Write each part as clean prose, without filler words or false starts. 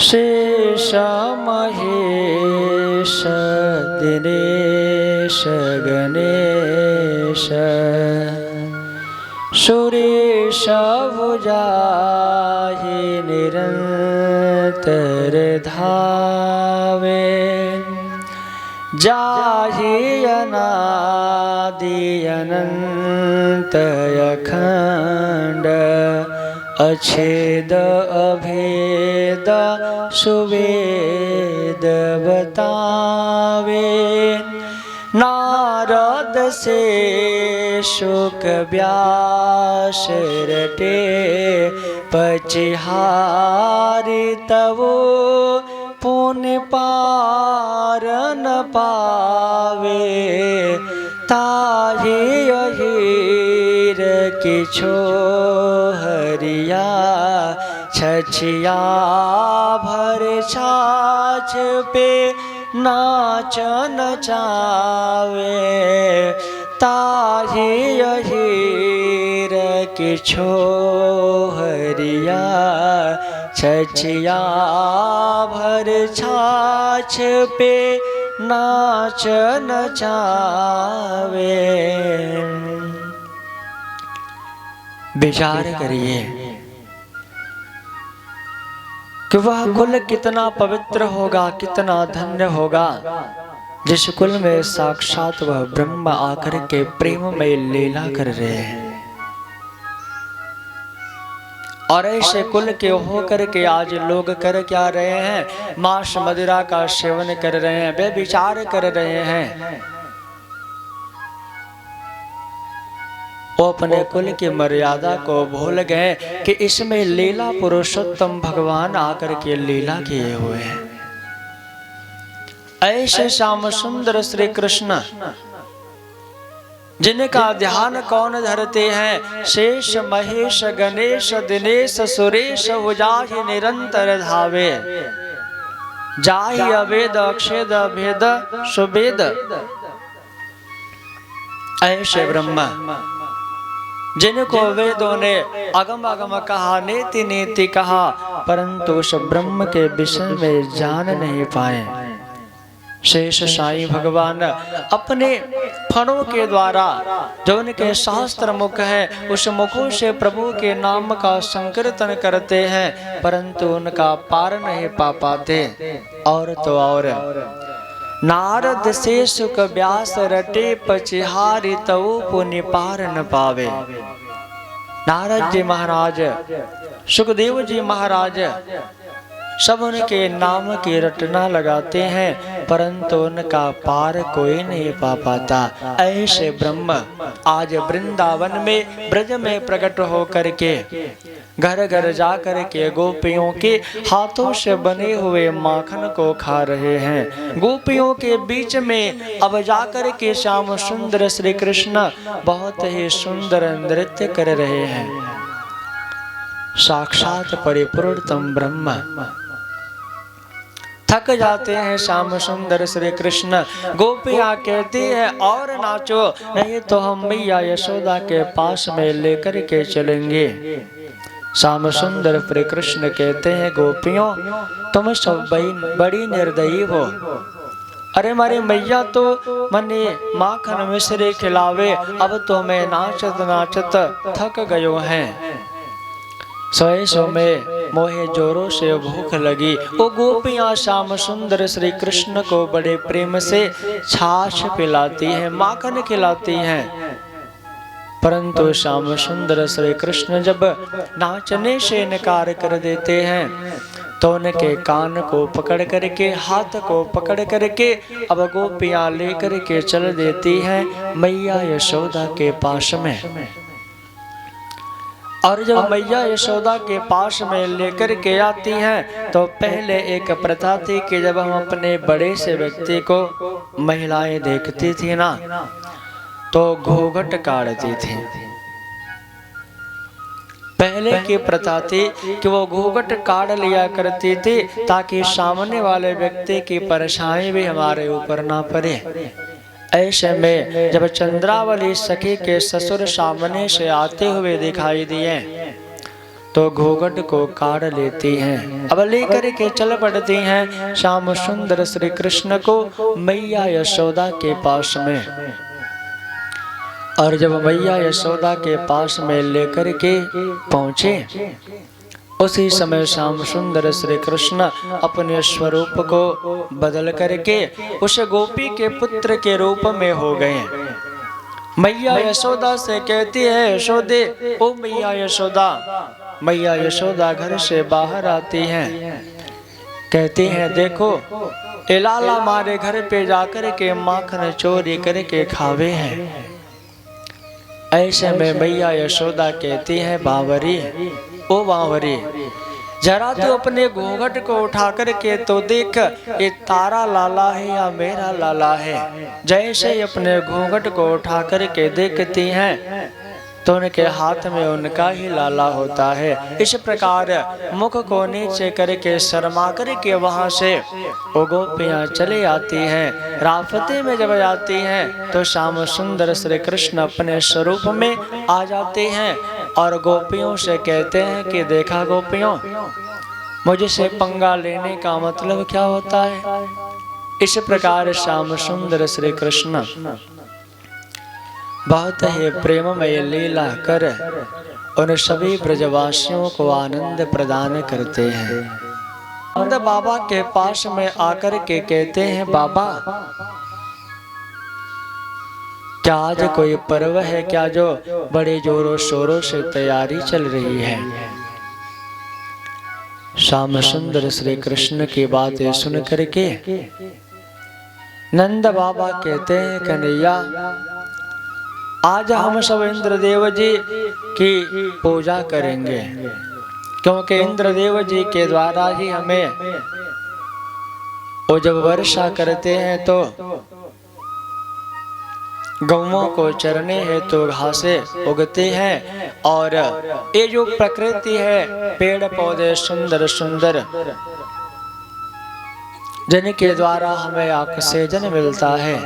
शेष महेश दिनेश गणेश सुरेश भुजाहि निरंतर धावे जाहि अनादि अनंत अखंड अछेद अभेद सुवेद बतावे नारद से शुक व्यास रटे पचिहारि तवो पुण्य पार न पावे ताहि अहीर किछो हरिया छछिया भर छाछ पे नाच नचावे ताहि अहीर किछो हरिया छछिया भर छाछ पे नाच नचावे। विचार करिए कि वह कुल कितना पवित्र होगा, कितना धन्य होगा जिस कुल में साक्षात वह ब्रह्म आकर के प्रेम में लीला कर रहे हैं। और ऐसे कुल के होकर के आज लोग कर क्या रहे हैं? मांस मदिरा का सेवन कर रहे हैं, वे विचार कर रहे हैं। वो अपने कुल की मर्यादा को भूल गए कि इसमें लीला पुरुषोत्तम भगवान आकर के लीला किए हुए हैं। ऐसे श्याम सुंदर श्री कृष्ण जिनका ध्यान कौन धरते हैं? शेष महेश गणेश दिनेश सुरेश जाहि निरंतर धावे जाहि अवेद अक्षेद अभेद सुवेद। ऐसे ब्रह्मा जिनको वेदों ने अगम अगम कहा, नेति नेति कहा, परंतु उस ब्रह्म के विषय में जान नहीं पाए। शेष साईं भगवान अपने फणों के द्वारा जो उनके शास्त्र मुख है, उस मुखों से प्रभु के नाम का संकीर्तन करते हैं, परंतु उनका पार नहीं पा पाते। और तो और नारद से सुक व्यास रटे पचिहारि तवो पुण्य पार न पावे। नारद जी महाराज, सुखदेव जी महाराज सब उनके नाम की रटना लगाते हैं, परंतु उनका पार कोई नहीं पा पाता। ऐसे ब्रह्म आज वृंदावन में ब्रज में प्रकट होकर के घर घर जाकर के गोपियों के हाथों से बने हुए माखन को खा रहे हैं। गोपियों के बीच में अब जाकर के श्याम सुंदर श्री कृष्ण बहुत ही सुंदर नृत्य कर रहे हैं। साक्षात परिपूर्णतम ब्रह्म थक जाते हैं श्याम सुंदर श्री कृष्ण। गोपियाँ कहती है और नाचो, नहीं तो हम मैया यशोदा के पास में लेकर के चलेंगे। श्याम सुंदर श्री कृष्ण कहते हैं, गोपियों तुम सब बड़ी निर्दयी हो। अरे हमारी मैया तो मने माखन मिश्री खिलावे, अब तो मैं नाचत नाचत थक गयो हैं। सोए सो में मोहे जोरों से भूख लगी। वो गोपियाँ श्याम सुंदर श्री कृष्ण को बड़े प्रेम से छाछ पिलाती हैं, माखन खिलाती हैं, परंतु श्याम सुंदर श्री कृष्ण जब नाचने से इनकार कर देते हैं तो उनके कान को पकड़ करके, हाथ को पकड़ करके अब गोपियाँ लेकर के चल देती हैं मैया यशोदा के पास में। और जब मैया यशोदा के पास में लेकर के आती हैं तो पहले एक प्रथा थी कि जब हम अपने बड़े से व्यक्ति को महिलाएं देखती थी ना, तो घूंघट काटती थी। पहले की प्रथा थी कि वो घूंघट काट लिया करती थी ताकि सामने वाले व्यक्ति की परेशानी भी हमारे ऊपर ना पड़े। ऐसे में जब चंद्रावली सखी के ससुर सामने से आते हुए दिखाई दिए तो घूंघट को काढ़ लेती हैं। अब लेकर के चल पड़ती हैं श्याम सुंदर श्री कृष्ण को मैया यशोदा के पास में। और जब मैया यशोदा के पास में लेकर के पहुंचे, उसी समय श्याम सुंदर श्री कृष्ण अपने स्वरूप को बदल करके उस गोपी के पुत्र के रूप में हो गए। मैया यशोदा से कहती है, यशोदे, ओ मैया यशोदा। मैया यशोदा घर से बाहर आती हैं, कहती हैं, देखो ए लाला हमारे घर पे जाकर के माखन चोरी करके खावे हैं। ऐसे में मैया यशोदा कहती है, बावरी, ओ बावरी, जरा तू अपने घूंघट को उठा करके तो देख, ये तारा लाला है या मेरा लाला है। जैसे ही अपने घूंघट को उठा करके देखती हैं तो उनके हाथ में उनका ही लाला होता है। इस प्रकार मुख को नीचे करके शर्मा करके वहां से वो गोपियां चली आती हैं। राफते में जब जाती हैं तो श्याम सुंदर श्री कृष्ण अपने स्वरूप में आ जाते हैं और गोपियों से कहते हैं कि देखा गोपियों, मुझसे पंगा लेने का मतलब क्या होता है। इस प्रकार श्याम सुंदर श्री कृष्ण बहुत ही प्रेममय लीला कर उन सभी ब्रजवासियों को आनंद प्रदान करते हैं। नंद बाबा के पास में आकर के कहते हैं, बाबा क्या आज कोई पर्व है क्या जो बड़े जोरों शोरों से तैयारी चल रही है। श्याम सुंदर श्री कृष्ण की बातें सुन करके नंद बाबा कहते हैं, कन्हैया आज हम सब इंद्रदेव जी की पूजा करेंगे, क्योंकि इंद्रदेव जी के द्वारा ही हमें वो जब वर्षा करते हैं तो गौओं को चरने हेतु घासें उगती हैं और ये जो प्रकृति है, पेड़ पौधे सुंदर सुंदर जिनके द्वारा हमें ऑक्सीजन मिलता है,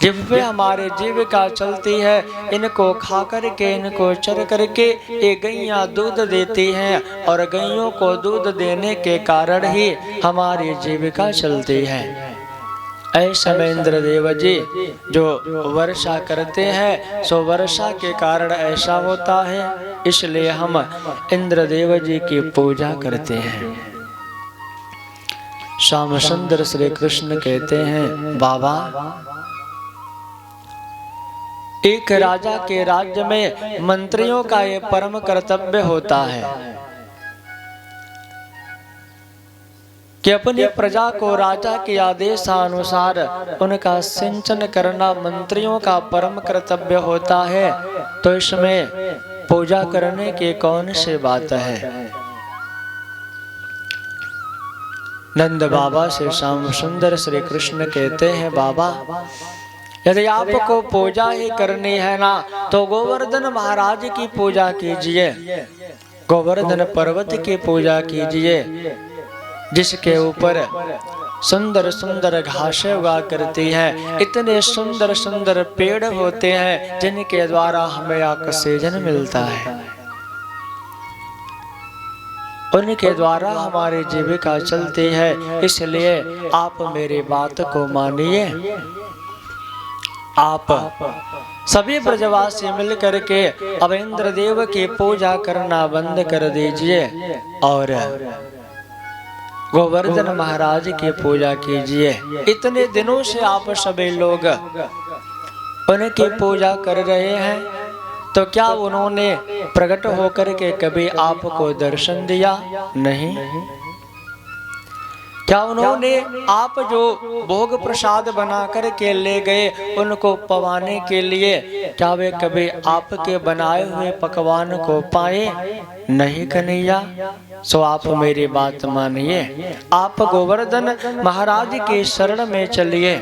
जिन पे हमारे जीविका चलती है, इनको खा करके इनको चर करके ये गैया दूध देती हैं और गैयों को दूध देने के कारण ही हमारी जीविका चलती है। ऐसे में इंद्रदेव जी जो वर्षा करते हैं सो वर्षा के कारण ऐसा होता है, इसलिए हम इंद्रदेव जी की पूजा करते हैं। श्याम सुंदर श्री कृष्ण कहते हैं, बाबा एक राजा के राज्य में मंत्रियों का ये परम कर्तव्य होता है कि अपनी प्रजा को राजा के आदेशानुसार उनका सिंचन करना मंत्रियों का परम कर्तव्य होता है। तो इसमें पूजा करने की कौन सी बात है। नंद बाबा से श्याम सुंदर श्री कृष्ण कहते हैं, बाबा यदि आपको पूजा ही करनी है ना तो गोवर्धन महाराज की पूजा कीजिए, गोवर्धन पर्वत की पूजा कीजिए, जिसके ऊपर सुंदर सुंदर घासें उगा करती हैं, इतने सुंदर सुंदर पेड़ होते हैं जिनके द्वारा हमें ऑक्सीजन मिलता है, उनके द्वारा हमारी जीविका चलती है। इसलिए आप मेरी बात को मानिए, आप सभी ब्रजवासी मिल करके अब इंद्रदेव की पूजा करना बंद कर दीजिए और गोवर्धन महाराज की पूजा कीजिए। इतने दिनों से आप सभी लोग उनकी पूजा कर रहे हैं, तो क्या उन्होंने प्रकट होकर के कभी आपको दर्शन दिया? नहीं। क्या उन्होंने आप जो भोग प्रसाद बना कर के ले गए उनको पवाने के लिए क्या वे कभी आपके बनाए हुए पकवान को पाए? नहीं कन्हैया। सो आप मेरी बात मानिए, आप गोवर्धन महाराज के शरण में चलिए,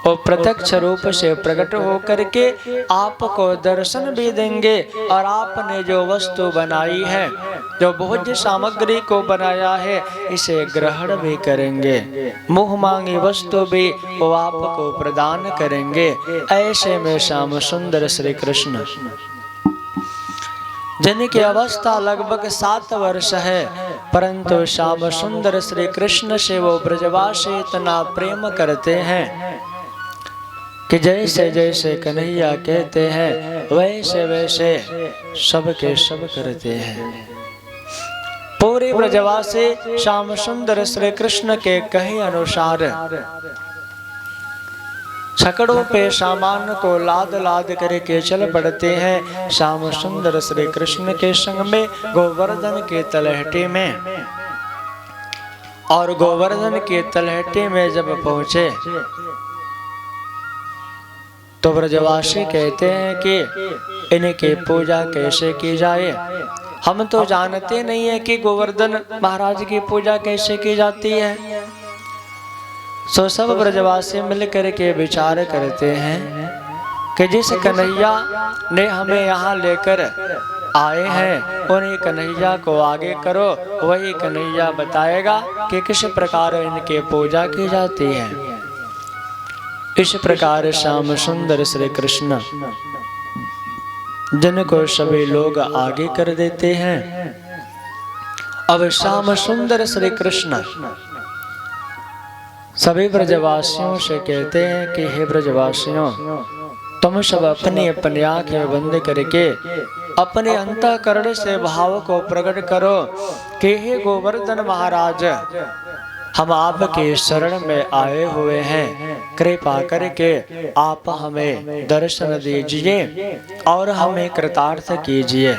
वो प्रत्यक्ष रूप से प्रकट होकर के आपको दर्शन भी देंगे और आपने जो वस्तु बनाई है, जो भोज्य सामग्री को बनाया है, इसे ग्रहण भी करेंगे, मुँह मांगी वस्तु भी वो आपको प्रदान करेंगे। ऐसे में श्याम सुंदर श्री कृष्ण जिनकी अवस्था लगभग 7 वर्ष है, परंतु श्याम सुंदर श्री कृष्ण से वो ब्रजवासी इतना प्रेम करते हैं कि जैसे जैसे कन्हैया कहते हैं वैसे वैसे सब के सब करते हैं। पूरे ब्रजवासी श्याम सुंदर श्री कृष्ण के कहे अनुसार छकड़ों पे सामान को लाद लाद करके चल पड़ते हैं। श्याम सुंदर श्री कृष्ण के संग में गोवर्धन के तलहटी में, और गोवर्धन के तलहटी में जब पहुंचे तो ब्रजवासी कहते हैं कि इनकी पूजा कैसे की जाए। हम तो जानते नहीं है कि गोवर्धन महाराज की पूजा कैसे की जाती है। सो सब ब्रजवासी मिलकर के विचार करते हैं कि जिस कन्हैया ने हमें यहाँ लेकर आए हैं उन्हीं कन्हैया को आगे करो, वही कन्हैया बताएगा कि किस प्रकार इनके पूजा की जाती है। इस प्रकार श्याम सुंदर श्री कृष्ण जिनको सभी लोग आगे कर देते हैं। अब श्याम सुंदर श्री कृष्ण सभी ब्रजवासियों से कहते हैं कि हे ब्रजवासियों, तुम सब अपनी अपनी आंखें बंद करके अपने अंतःकरण से भाव को प्रकट करो कि हे गोवर्धन महाराज, हम आपके शरण में आए हुए हैं, कृपा करके आप हमें दर्शन दीजिए और हमें कृतार्थ कीजिए।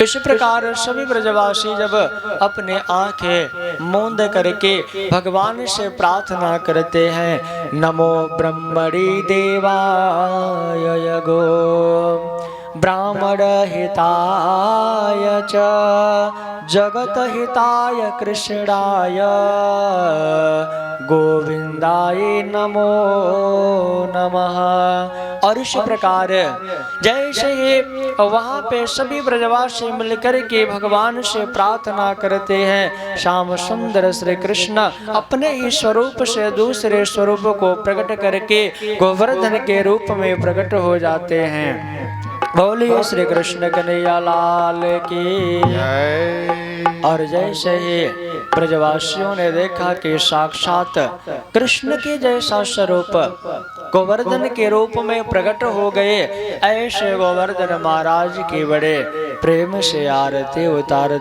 इस प्रकार सभी ब्रजवासी जब अपने आंखें मूंद करके भगवान से प्रार्थना करते हैं, नमो ब्रह्मणि देवाय गो ब्राह्मण हिताय च जगत हिताय कृष्णाय गोविंदाय नमो नमः। और इस प्रकार जैसे ही वहां पे सभी ब्रजवासी मिलकर के भगवान से प्रार्थना करते हैं, श्याम सुंदर श्री कृष्ण अपने ही स्वरूप से दूसरे स्वरूप को प्रकट करके गोवर्धन के रूप में प्रकट हो जाते हैं। बोलिए श्री कृष्ण कन्हैया लाल की जय। और जैसे ही ब्रजवासियों ने देखा कि साक्षात कृष्ण के जैसा स्वरूप गोवर्धन के रूप में प्रकट हो गए, ऐसे गोवर्धन महाराज की बड़े प्रेम से आरती उतार